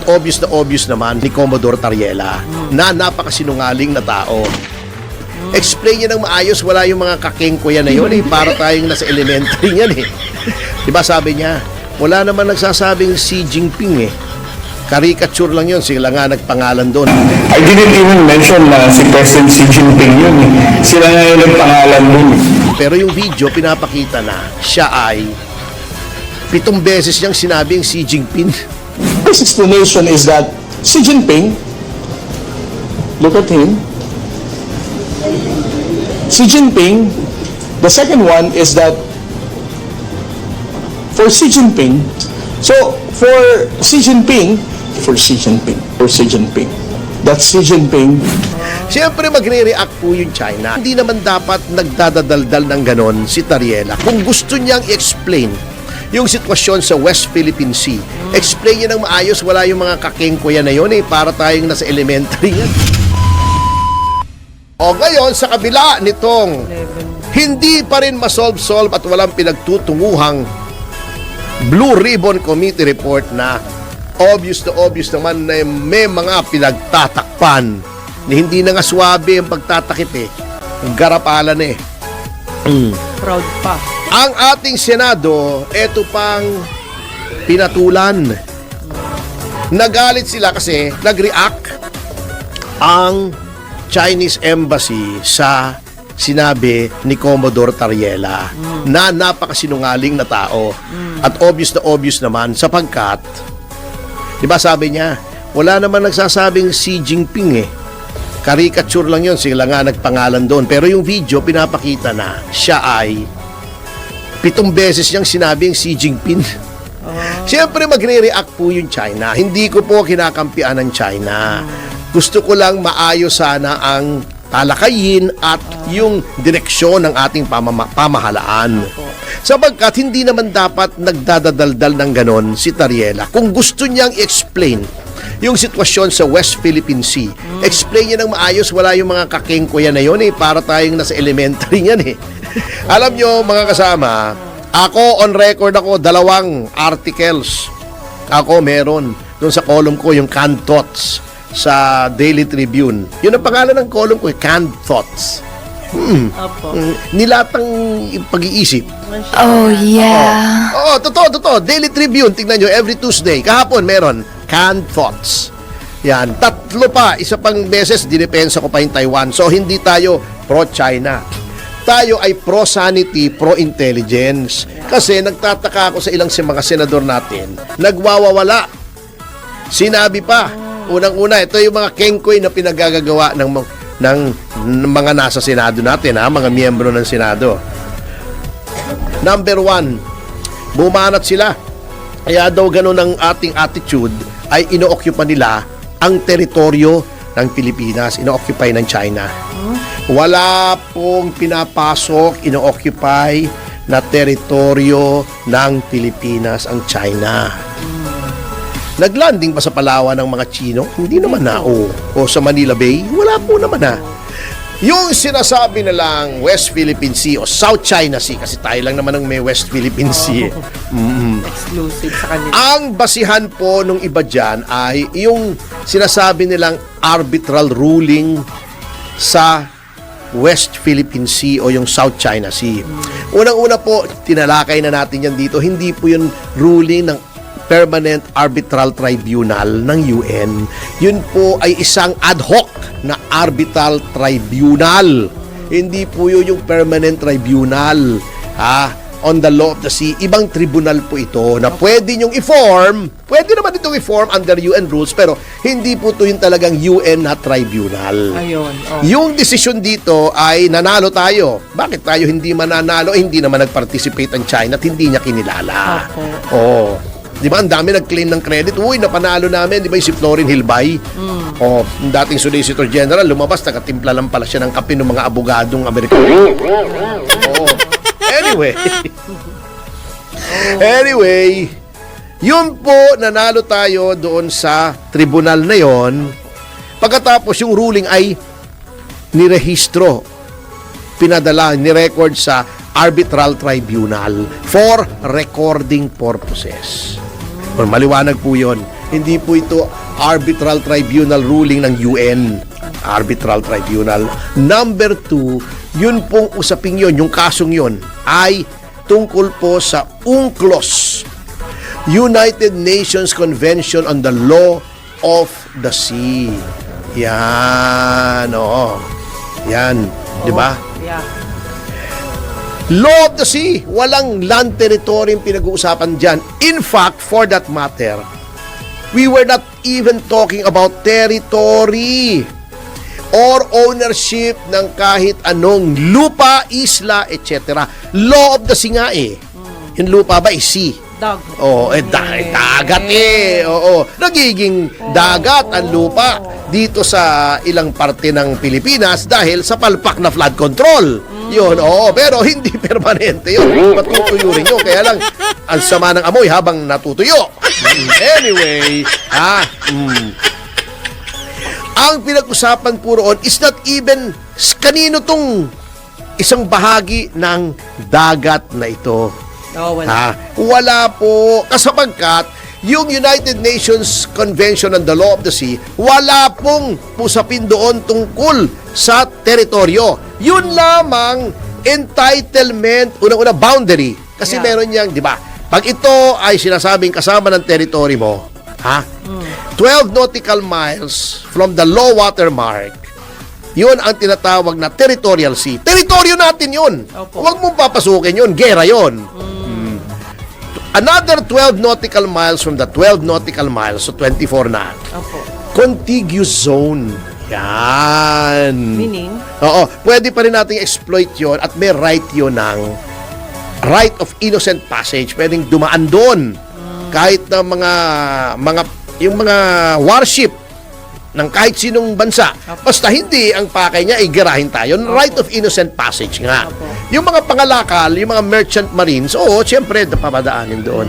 obvious naman ni Commodore Tariela na napakasinungaling na tao. Explain niya ng maayos, wala yung mga kakengko yan na yun eh. Para tayong nasa elementary yan eh. Diba sabi niya, wala naman nagsasabing Xi Jinping eh. Caricature lang yun, sila nga nagpangalan doon. I didn't even mention na si President Xi Jinping yun eh. Sila nga yung nagpangalan dun eh. Pero yung video, pinapakita na siya ay 7 beses niyang sinabing Xi Jinping. This explanation is that Xi Jinping, look at him, Xi Jinping, the second one is that for Xi Jinping, so for Xi Jinping, that's Xi Jinping. Siyempre magre-react po yung China. Hindi naman dapat nagdadaldal ng ganon si Tariela. Kung gusto niyang i-explain yung sitwasyon sa West Philippine Sea, explain niya ng maayos, wala yung mga kakengko yan na yun eh. Para tayong nasa elementary yan. O ngayon, sa kabila nitong hindi pa rin masolve at walang pinagtutunguhang Blue Ribbon Committee report na obvious naman na may mga pinagtatakpan na hindi na nga swabe ang pagtatakip eh. Ang garapalan eh. Proud pa. Ang ating Senado, eto pang pinatulan. Nagalit sila kasi nag-react ang Chinese Embassy sa sinabi ni Commodore Tariela na napakasinungaling na tao at obvious naman sapagkat diba sabi niya wala naman nagsasabing Xi Jinping eh. Caricature lang yun, sila nga nagpangalan doon. Pero yung video pinapakita na siya ay 7 beses niyang sinabing Xi Jinping. Siyempre magre-react po yung China. Hindi ko po kinakampihan ng China. Gusto ko lang maayos sana ang talakayin at yung direksyon ng ating pamahalaan. Sapagkat hindi naman dapat nagdadaldal ng ganon si Tariela. Kung gusto niyang i-explain yung sitwasyon sa West Philippine Sea, explain niya ng maayos, wala yung mga kakengko yan na yun eh. Para tayong nasa elementary yan eh. Alam nyo mga kasama, ako on record ako 2 articles. Ako meron doon sa column ko yung Canned Thoughts sa Daily Tribune. Yun ang pangalan ng column ko, Canned Thoughts. Nilatang pag-iisip. Oh, yeah. Oo, totoo. Daily Tribune, tingnan nyo, every Tuesday. Kahapon meron, Canned Thoughts. Yan, 3 pa, isa pang beses, dinepensa ko pa yung Taiwan. So, hindi tayo pro-China. Tayo ay pro-sanity, pro-intelligence. Kasi nagtataka ako sa ilang mga senador natin, nagwawawala. Sinabi pa, unang-una, ito yung mga kengkoy na pinagagagawa ng mga nasa Senado natin, mga miyembro ng Senado. Number 1, bumanat sila. Kaya daw ganun ang ating attitude ay ino-occupy nila ang teritoryo ng Pilipinas, ino-occupy ng China. Wala pong pinapasok, ino-occupy na teritoryo ng Pilipinas ang China. Naglanding pa sa Palawan ng mga Chino? Hindi naman na. O sa Manila Bay? Wala po naman na. Yung sinasabi na lang West Philippine Sea o South China Sea, kasi tayo lang naman ang may West Philippine Sea. Exclusive sa kanila. Ang basihan po nung iba dyan ay yung sinasabi nilang arbitral ruling sa West Philippine Sea o yung South China Sea. Unang-una po, tinalakay na natin yan dito. Hindi po yung ruling ng Permanent Arbitral Tribunal ng UN. Yun po ay isang ad hoc na arbitral tribunal. Hindi po yun yung permanent tribunal on the law of the sea. Ibang tribunal po ito na pwede nyong i-form. Pwede naman itong i-form under UN rules, pero hindi po ito yung talagang UN na tribunal. Ayun. Yung desisyon dito ay nanalo tayo. Bakit tayo hindi mananalo? Hindi naman nag-participate ang China at hindi niya kinilala. Di ba, ang dami nag-claim ng credit. Uy, napanalo namin. Di ba yung si Florin Hilbay? Yung dating Solicitor General, lumabas, nakatimpla lang pala siya ng kape ng mga abogadong Amerikano. Anyway, yun po, nanalo tayo doon sa tribunal na yon. Pagkatapos, yung ruling ay nirehistro, pinadala, nirecord sa Arbitral Tribunal for recording purposes. Maliwanag po yun. Hindi po ito arbitral tribunal ruling ng UN. Arbitral tribunal. Number 2, yun pong usaping yun, yung kasong yun, ay tungkol po sa UNCLOS, United Nations Convention on the Law of the Sea. Yan, oo. Yan, di ba? Yeah. Law of the Sea, walang land territory yung pinag-uusapan dyan. In fact, for that matter, we were not even talking about territory or ownership ng kahit anong lupa, isla, etc. Law of the Sea nga eh. Yung lupa ba is sea? Dog. Oo, dagat eh. Oo, nagiging dagat ang lupa dito sa ilang parte ng Pilipinas dahil sa palpak na flood control. Yun, oo, pero hindi permanente yun. Matutuyo rin yun. Kaya lang, ang sama ng amoy habang natutuyo. Anyway, ang pinag-usapan po roon is not even kanino tong isang bahagi ng dagat na ito. Oh, wala. Wala po. Kasapagkat, yung United Nations Convention on the Law of the Sea, wala pong usapin doon tungkol sa teritoryo. Yun lamang entitlement, unang-una boundary. Kasi Yeah. meron niyang, di ba? Pag ito ay sinasabing kasama ng territory mo, 12 nautical miles from the low water mark, yun ang tinatawag na territorial sea. Teritoryo natin yun. Opo. Huwag mong papasukin yun. Gera yun. Another 12 nautical miles from the 12 nautical miles, so 24 na. Opo. Contiguous zone. Yan. Meaning? Oo. Pwede pa rin nating exploit yon at may right yun ng right of innocent passage. Pwedeng dumaan doon. Kahit na yung mga warship ng kahit sinong bansa. Basta hindi ang pakay niya, igirahin tayo. Right of innocent passage nga. Yung mga pangalakal, yung mga merchant marines, oo, siyempre, papadaanin doon.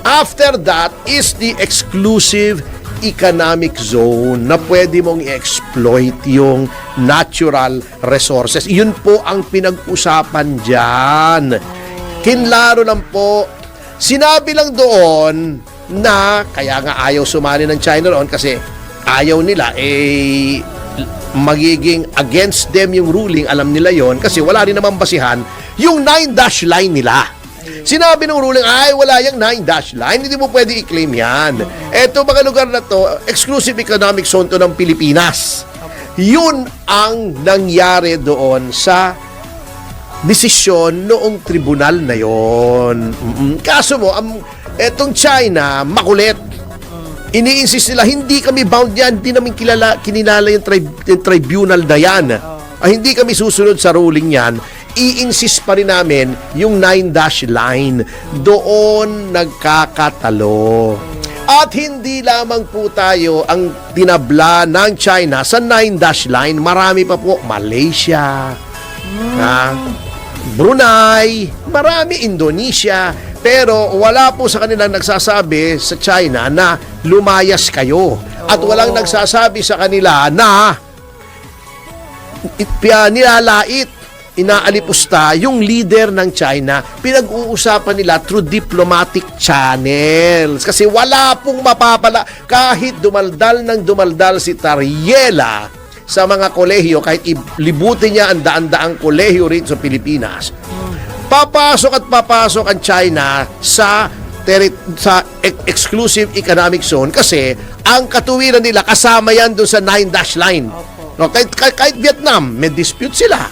After that is the exclusive economic zone na pwede mong i-exploit yung natural resources. Yun po ang pinag-usapan dyan. Kinlaro lang po, sinabi lang doon na, kaya nga ayaw sumali ng China roon kasi ayaw nila, magiging against them yung ruling, alam nila yon kasi wala rin naman basihan yung 9-dash line nila. Sinabi ng ruling, ay wala yung 9-dash line, hindi mo pwede i-claim yan. Eto mga lugar na to, exclusive economic zone to ng Pilipinas. Yun ang nangyari doon sa desisyon noong tribunal na yon. Kaso mo, etong China, makulit. Ini-insist nila, hindi kami bound yan, hindi namin kinilala yung tribunal na yan. Hindi kami susunod sa ruling yan. I-insist pa rin namin yung 9-dash line. Doon nagkakatalo. At hindi lamang po tayo ang tinabla ng China sa 9-dash line. Marami pa po. Malaysia, Brunei, marami, Indonesia. Pero wala po sa kanilang nagsasabi sa China na lumayas kayo. At walang nagsasabi sa kanila na nilalait, inaalipusta yung leader ng China. Pinag-uusapan nila through diplomatic channels. Kasi wala pong mapapala. Kahit dumaldal si Tariela sa mga kolehiyo, kahit libutin niya ang daan-daang kolehiyo rin sa Pilipinas, papasok ang China sa exclusive economic zone kasi ang katuwiran nila kasama yan doon sa 9-dash line. No, kahit Vietnam, may dispute sila.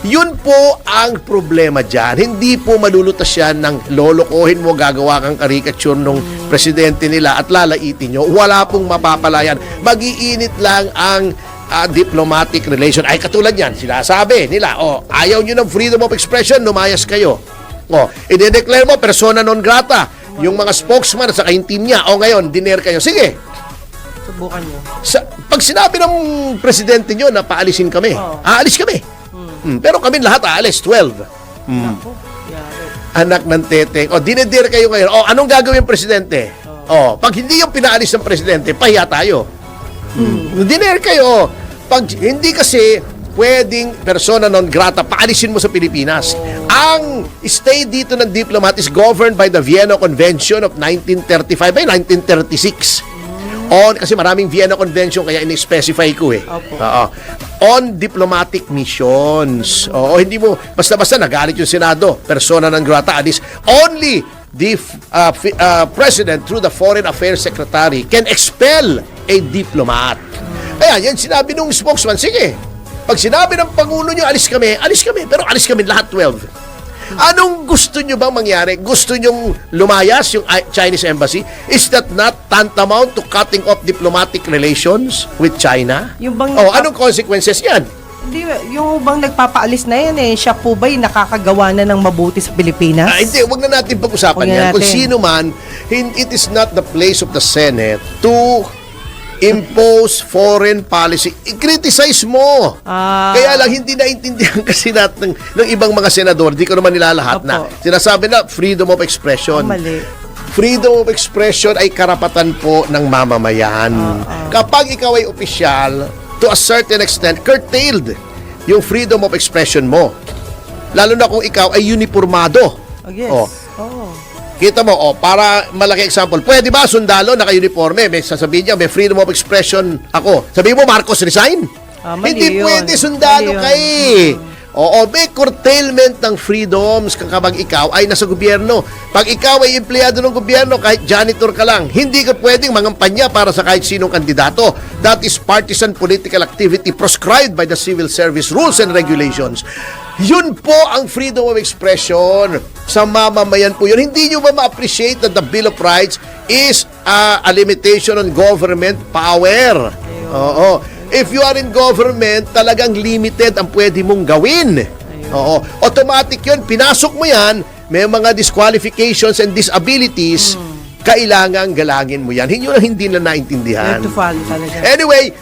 Yun po ang problema dyan. Hindi po malulutas yan ng lolokohin mo, gagawa kang caricature ng presidente nila at lalaitin nyo. Wala pong mapapalayan. Mag-iinit lang ang diplomatic relation. Ay, katulad yan, sinasabi nila, ayaw nyo ng freedom of expression, lumayas kayo. I-declare mo, persona non grata, yung mga spokesman at saka yung team niya, ngayon, diner kayo. Sige. Subukan nyo. Pag sinabi ng presidente nyo na paalisin kami, aalis kami. Pero kami lahat aalis, 12. Ako, yari. Anak ng teteng. Dinedir kayo ngayon. Anong gagawin presidente? Pag hindi yung pinaalis ng presidente, pahiya tayo. Diner kayo. Pag hindi kasi pwedeng persona non grata, paalisin mo sa Pilipinas. Ang stay dito ng diplomat is governed by the Vienna Convention of 1935 by 1936. Kasi maraming Vienna Convention kaya in-specify ko eh. Opo. Oo. On diplomatic missions. Oo, hindi mo basta-basta nagalit yung Senado, persona non grata, alis. Only the President through the Foreign Affairs Secretary can expel a diplomat. Kaya yan sinabi nung spokesman, sige, pag sinabi ng Pangulo nyo, alis kami, pero alis kami lahat 12. Anong gusto nyo bang mangyari? Gusto nyong lumayas yung Chinese embassy? Is that not tantamount to cutting off diplomatic relations with China? Yung bang Anong consequences yan? Hindi, yung bang nagpapaalis na yan siya po ba'y nakakagawa na ng mabuti sa Pilipinas? Hindi, wag na natin pag-usapan Huwag na yan. Kung natin. sino man, it is not the place of the Senate to impose foreign policy. I-criticize mo. Kaya lang hindi naintindihan kasi natin ng ibang mga senador, di ko naman nilalahat Opo. na sinasabi na freedom of expression. Mali. Freedom of expression ay karapatan po ng mamamayan. Kapag ikaw ay opisyal, to a certain extent, curtailed yung freedom of expression mo. Lalo na kung ikaw ay uniformado. Oh, yes. Oh. Oh. Kita mo, para malaki example, pwede ba sundalo, naka-uniforme, may sasabihin niya, may freedom of expression ako. Sabihin mo, Marcos resign? Mali Hindi yun. pwede, sundalo Mali yun. ka Oo, may curtailment ng freedoms kapag ikaw ay nasa gobyerno. Pag ikaw ay empleyado ng gobyerno, kahit janitor ka lang, hindi ka pwedeng mangampanya para sa kahit sinong kandidato. That is partisan political activity prescribed by the Civil Service Rules and Regulations. Yun po ang freedom of expression. Sa mamamayan po yun. Hindi nyo ba ma-appreciate that the Bill of Rights is a limitation on government power? Oo. If you are in government, talagang limited ang pwede mong gawin. Oo. Automatic yun. Pinasok mo yan, may mga disqualifications and disabilities, kailangan galangin mo yan. Hindi na naintindihan. You have to follow talaga. Anyway,